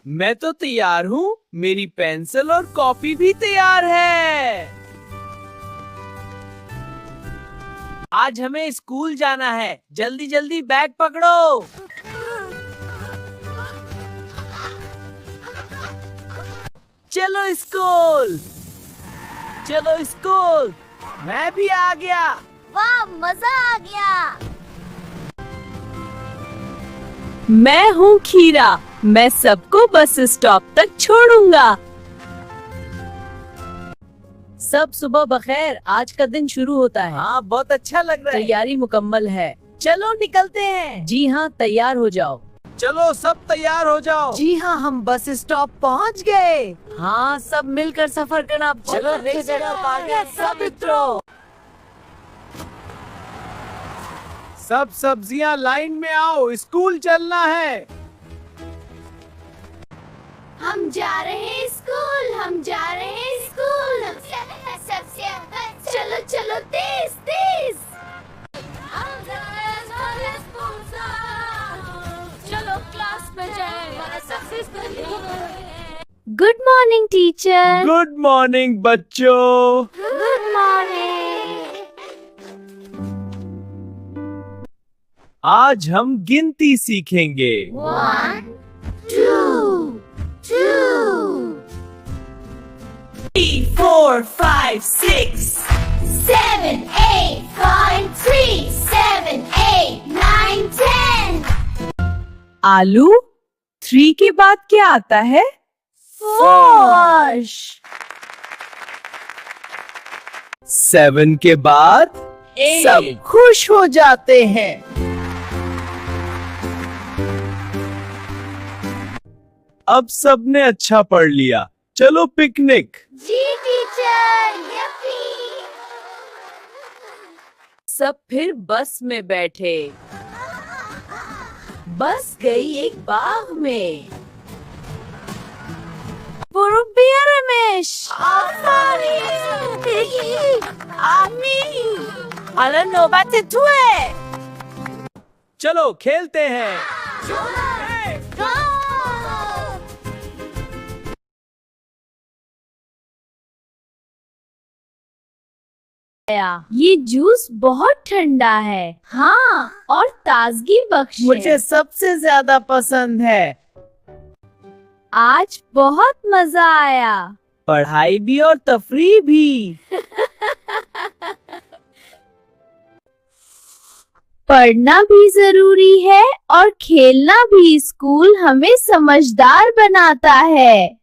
मैं तो तैयार हूँ। मेरी पेंसिल और कॉपी भी तैयार है। आज हमें स्कूल जाना है। जल्दी जल्दी बैग पकड़ो। चलो स्कूल, चलो स्कूल। मैं भी आ गया। वाह, मजा आ गया। मैं हूँ खीरा। मैं सबको बस स्टॉप तक छोड़ूंगा। सब सुबह बखैर। आज का दिन शुरू होता है। हाँ, बहुत अच्छा लग रहा है। तैयारी मुकम्मल है। चलो निकलते हैं। जी हाँ, तैयार हो जाओ। चलो सब तैयार हो जाओ। जी हाँ, हम बस स्टॉप पहुँच गए। हाँ, सब मिलकर सफर करना चलो, बहुत सब मित्रों। सब सब्जियां लाइन में आओ, स्कूल चलना है। हम जा रहे हैं स्कूल, हम जा रहे हैं स्कूल। सबसे चलो चलो तेज तेज। चलो क्लास में जाए। Good morning teacher. Good morning बच्चों। Good morning. आज हम गिनती सीखेंगे। 1 2 2 3 4 5 6 7 8 9 3 7 8 9 10। आलू। 3 के बाद क्या आता है? 4। 7 के बाद सब खुश हो जाते हैं। अब सबने अच्छा पढ़ लिया। चलो पिकनिक। जी टीचर। यप्पी। सब फिर बस में बैठे। बस गई एक बाग में। पुरुबिया रमेश। Alla nobate tue. चलो खेलते हैं। ये जूस बहुत ठंडा है। हाँ, और ताजगी बख्श मुझे सबसे ज्यादा पसंद है। आज बहुत मजा आया। पढ़ाई भी और तफरीह भी। पढ़ना भी जरूरी है और खेलना भी। स्कूल हमें समझदार बनाता है।